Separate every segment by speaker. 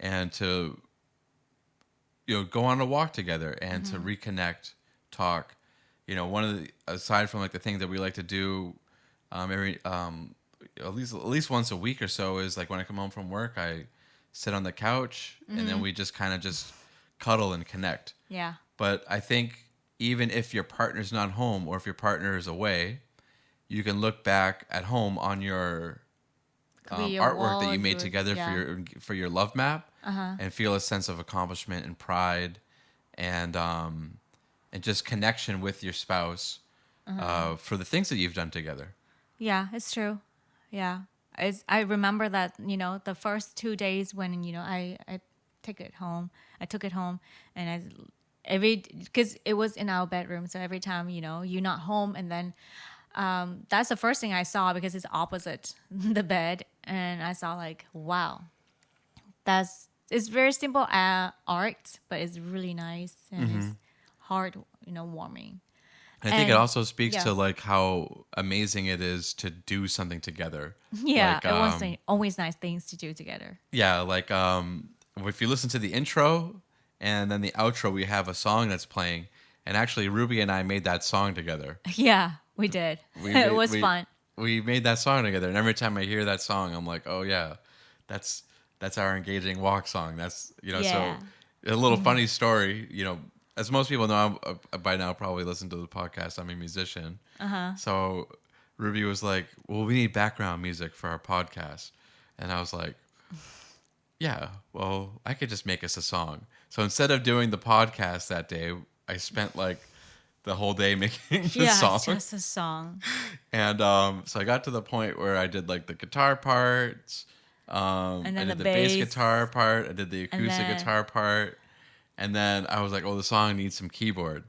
Speaker 1: and to, go on a walk together and to reconnect, talk. One of the, aside from like the things that we like to do, every at least once a week or so, is like when I come home from work, I sit on the couch and then we just kind of just cuddle and connect.
Speaker 2: Yeah.
Speaker 1: But I think even if your partner's not home or if your partner is away, you can look back at home on your artwork that you made together for your love map and feel a sense of accomplishment and pride and just connection with your spouse for the things that you've done together.
Speaker 2: Yeah, it's true. Yeah. I remember that, the first 2 days when, I took it home and because it was in our bedroom. So every time, you're not home, and then that's the first thing I saw because it's opposite the bed. And I saw like, wow, it's very simple art, but it's really nice and it's heart, warming.
Speaker 1: I think it also speaks to like how amazing it is to do something together.
Speaker 2: Yeah, it was always nice things to do together.
Speaker 1: Yeah, like if you listen to the intro and then the outro, we have a song that's playing. And actually, Rubie and I made that song together.
Speaker 2: Yeah, we did. It was fun.
Speaker 1: We made that song together, and every time I hear that song, I'm like, oh yeah, that's our engaging walk song. That's so a little funny story. As most people know, by now probably listen to the podcast. I'm a musician, so Rubie was like, "Well, we need background music for our podcast," and I was like, "Yeah, well, I could just make us a song." So instead of doing the podcast that day, I spent like the whole day making the song.
Speaker 2: Yeah, just a song.
Speaker 1: And so I got to the point where I did like the guitar parts, and then I did the bass guitar part, I did the acoustic guitar part, and then I was like, "Oh, the song needs some keyboard."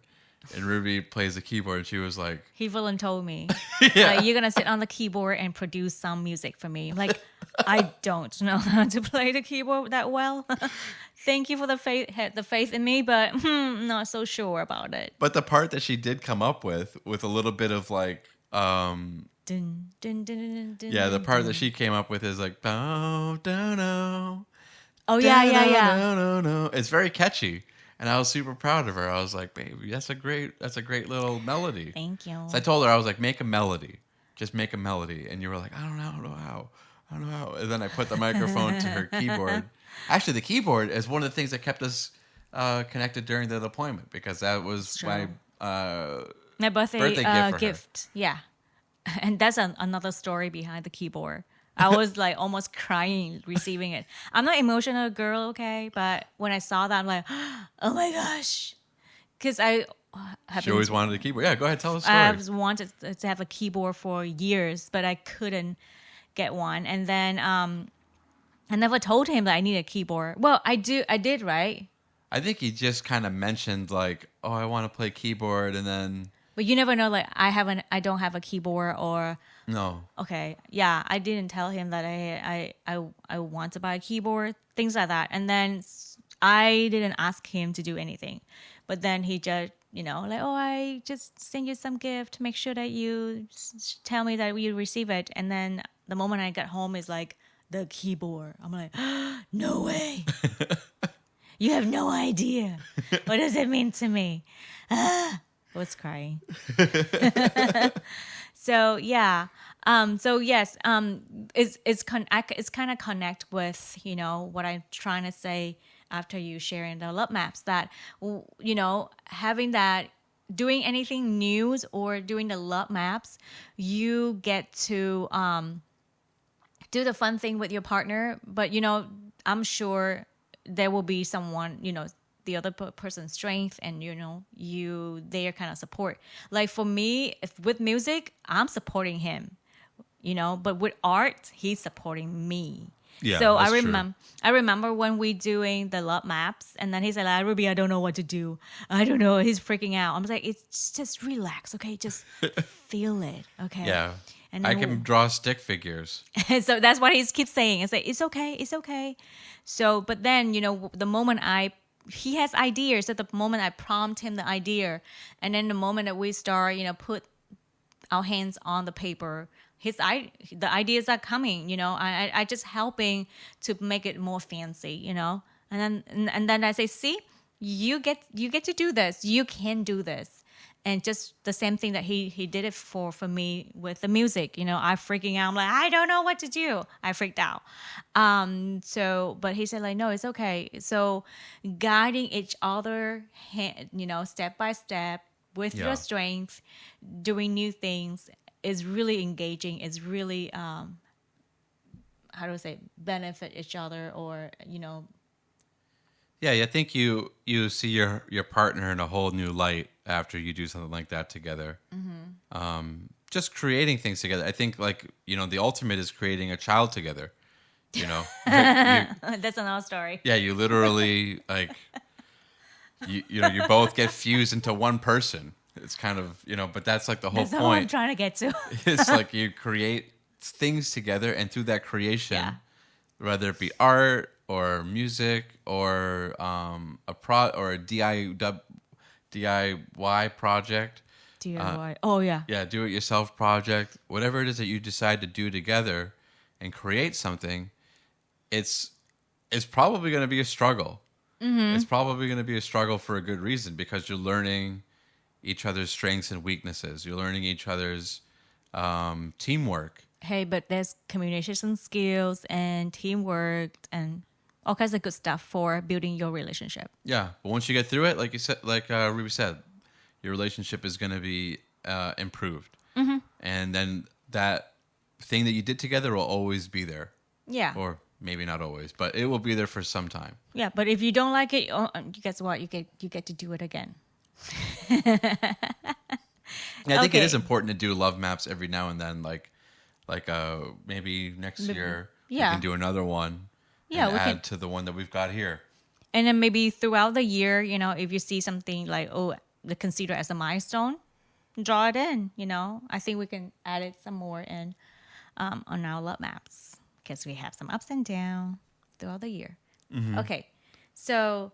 Speaker 1: And Rubie plays the keyboard, and she was like,
Speaker 2: he volunteered told me, "You're gonna sit on the keyboard and produce some music for me." I'm like, I don't know how to play the keyboard that well. Thank you for the faith in me, but not so sure about it.
Speaker 1: But the part that she did come up with a little bit of like,
Speaker 2: dun, dun, dun, dun, dun,
Speaker 1: the part
Speaker 2: dun.
Speaker 1: that she came up with is like, bow, down, no.
Speaker 2: Oh yeah.
Speaker 1: No. It's very catchy, and I was super proud of her. I was like, "Baby, that's a great little melody."
Speaker 2: Thank you.
Speaker 1: So I told her, I was like, "Make a melody, just make a melody." And you were like, "I don't know how." And then I put the microphone to her keyboard. Actually, the keyboard is one of the things that kept us connected during the deployment, because that was my birthday gift.
Speaker 2: Yeah, and that's another story behind the keyboard. I was like almost crying receiving it. I'm not an emotional girl, okay, but when I saw that, I'm like, oh my gosh, because
Speaker 1: she always wanted a keyboard. Yeah, go ahead, tell us a story.
Speaker 2: I've wanted to have a keyboard for years, but I couldn't get one. And then I never told him that I need a keyboard. Well, I did, right?
Speaker 1: I think he just kind of mentioned like, "Oh, I want to play keyboard," and then.
Speaker 2: But you never know. Like I don't have a keyboard, or
Speaker 1: no.
Speaker 2: Okay, yeah, I didn't tell him that I want to buy a keyboard, things like that. And then I didn't ask him to do anything, but then he just like, "Oh, I just send you some gift. Make sure that you tell me that you receive it." And then the moment I got home is like the keyboard. I'm like, no way. You have no idea. What does it mean to me? I was crying. So yeah. So yes. It's kind of connect with what I'm trying to say after you sharing the love maps, that having that, doing anything new or doing the love maps, you get to do the fun thing with your partner. But I'm sure there will be someone, the other person's strength, and their kind of support. Like for me, with music, I'm supporting him, but with art, he's supporting me.
Speaker 1: Yeah,
Speaker 2: so
Speaker 1: true.
Speaker 2: I remember when we doing the love maps, and then he said, like, "Rubie, I don't know what to do. I don't know." He's freaking out. I'm like, it's just relax, okay? Just feel it, okay?
Speaker 1: Yeah.
Speaker 2: And
Speaker 1: I can draw stick figures.
Speaker 2: So that's what he keeps saying. It's like, it's okay. So, but then, the moment he has ideas, at the moment I prompt him the idea, and then the moment that we start, put our hands on the paper, the ideas are coming. I just helping to make it more fancy. And then I say, see, you get to do this. You can do this. And just the same thing that he did it for me with the music. I freaking out. I'm like, I don't know what to do. I freaked out. But he said like, no, it's okay. So guiding each other, step by step with your strength, doing new things is really engaging. It's really, how do I say, benefit each other or.
Speaker 1: Yeah, I think you see your partner in a whole new light after you do something like that together. Just creating things together. I think the ultimate is creating a child together.
Speaker 2: That's another story.
Speaker 1: Yeah, you literally you both get fused into one person. It's kind of but that's like the whole
Speaker 2: That's
Speaker 1: point.
Speaker 2: what I'm trying to get to.
Speaker 1: It's like you create things together, and through that creation, whether it be art or music or a DIY project.
Speaker 2: DIY. Oh yeah.
Speaker 1: Yeah, do it yourself project. Whatever it is that you decide to do together and create something, it's probably going to be a struggle. It's probably going to be a struggle for a good reason, because you're learning each other's strengths and weaknesses. You're learning each other's teamwork.
Speaker 2: Hey, but there's communication skills and teamwork and all kinds of good stuff for building your relationship.
Speaker 1: Yeah, but once you get through it, like you said, Rubie said, your relationship is going to be improved, and then that thing that you did together will always be there.
Speaker 2: Yeah,
Speaker 1: or maybe not always, but it will be there for some time.
Speaker 2: Yeah, but if you don't like it, guess what? You get to do it again.
Speaker 1: I think it is important to do love maps every now and then, like maybe next year we can do another one. Yeah, and add to the one that we've got here.
Speaker 2: And then maybe throughout the year, if you see something like, they consider as a milestone, draw it in. I think we can add it some more in on our love maps, because we have some ups and downs throughout the year. Okay, so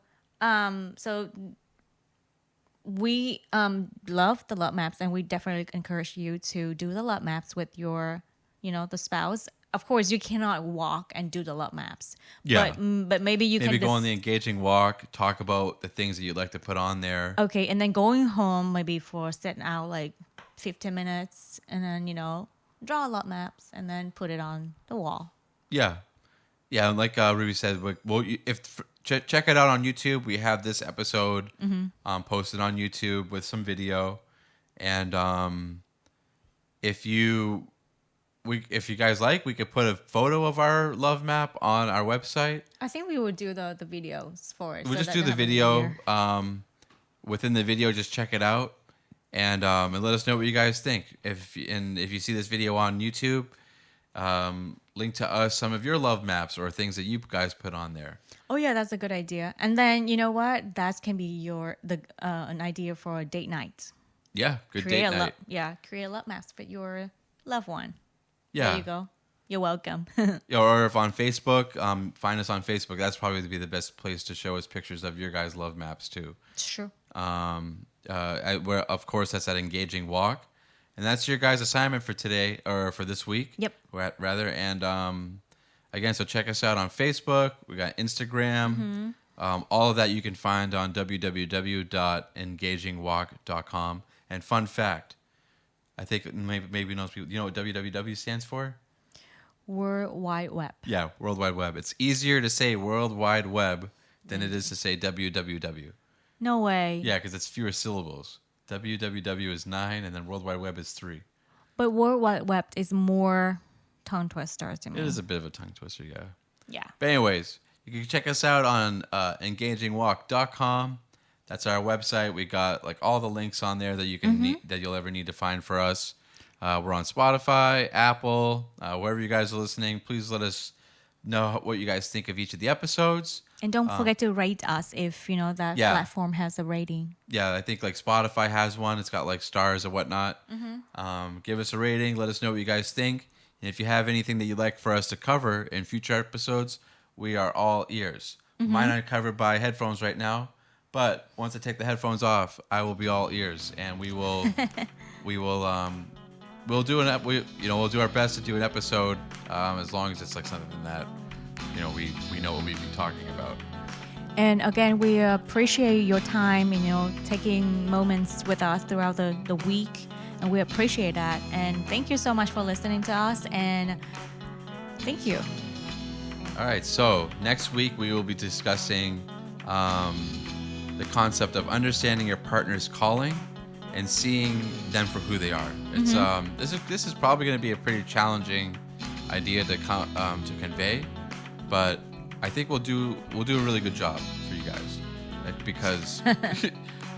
Speaker 2: we love the love maps, and we definitely encourage you to do the love maps with your, the spouse. Of course, you cannot walk and do the love maps.
Speaker 1: Yeah.
Speaker 2: But maybe you can
Speaker 1: go on the engaging walk, talk about the things that you'd like to put on there.
Speaker 2: Okay, and then going home maybe for setting out like 15 minutes, and then, draw love maps and then put it on the wall.
Speaker 1: Yeah. Yeah, and like Rubie said, check it out on YouTube. We have this episode posted on YouTube with some video. And if you guys like, we could put a photo of our love map on our website.
Speaker 2: I think we would do the videos for it.
Speaker 1: We'll just do the video. Within the video, just check it out and let us know what you guys think. If you see this video on YouTube, link to us some of your love maps or things that you guys put on there.
Speaker 2: Oh yeah, that's a good idea. And then you know what? That can be an idea for a date night.
Speaker 1: Yeah, date night.
Speaker 2: Create love maps for your loved one.
Speaker 1: Yeah.
Speaker 2: There you go. You're welcome.
Speaker 1: Or if on Facebook, find us on Facebook. That's probably be the best place to show us pictures of your guys' love maps too.
Speaker 2: It's true.
Speaker 1: Where of course that's at Engaging Walk, and that's your guys' assignment for today or for this week.
Speaker 2: Yep.
Speaker 1: Rather, and again, so check us out on Facebook. We got Instagram. All of that you can find on www.engagingwalk.com. And fun fact, I think maybe most people, you know what www stands for?
Speaker 2: World Wide Web.
Speaker 1: Yeah, World Wide Web. It's easier to say World Wide Web than it is to say www.
Speaker 2: No way.
Speaker 1: Yeah, because it's fewer syllables. www is 9, and then World Wide Web is 3.
Speaker 2: But World Wide Web is more tongue twister to me.
Speaker 1: It is a bit of a tongue twister, yeah.
Speaker 2: Yeah.
Speaker 1: But anyways, you can check us out on engagingwalk.com. That's our website. We got like all the links on there that you can that you'll ever need to find for us. We're on Spotify, Apple, wherever you guys are listening. Please let us know what you guys think of each of the episodes.
Speaker 2: And don't forget to rate us if that platform has a rating.
Speaker 1: Yeah, I think like Spotify has one. It's got like stars and whatnot. Give us a rating. Let us know what you guys think. And if you have anything that you'd like for us to cover in future episodes, we are all ears. Mine are covered by headphones right now. But once I take the headphones off, I will be all ears, and we will we'll do we'll do our best to do an episode as long as it's like something that we know what we've been talking about.
Speaker 2: And again, we appreciate your time, taking moments with us throughout the week. And we appreciate that. And thank you so much for listening to us. And thank you.
Speaker 1: All right. So next week, we will be discussing the concept of understanding your partner's calling and seeing them for who they are. It's this is probably going to be a pretty challenging idea to convey, but I think we'll do a really good job for you guys, because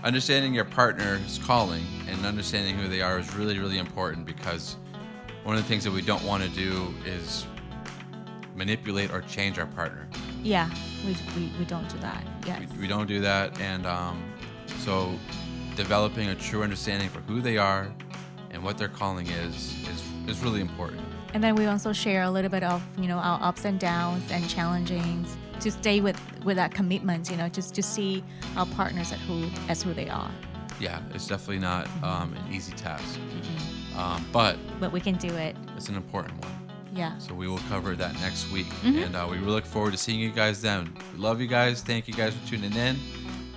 Speaker 1: understanding your partner's calling and understanding who they are is really, really important, because one of the things that we don't want to do is manipulate or change our partner.
Speaker 2: Yeah, we don't do that. Yes.
Speaker 1: We don't do that, and so developing a true understanding for who they are and what their calling is really important.
Speaker 2: And then we also share a little bit of our ups and downs and challengings to stay with that commitment. Just to see our partners as who they are.
Speaker 1: Yeah, it's definitely not an easy task, but
Speaker 2: we can do it.
Speaker 1: It's an important one.
Speaker 2: Yeah.
Speaker 1: So we will cover that next week, and we look forward to seeing you guys then. We love you guys. Thank you guys for tuning in.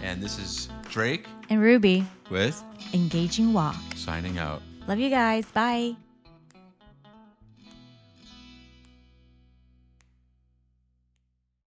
Speaker 1: And this is Drake
Speaker 2: and Rubie
Speaker 1: with
Speaker 2: Engaging Walk.
Speaker 1: Signing out.
Speaker 2: Love you guys. Bye.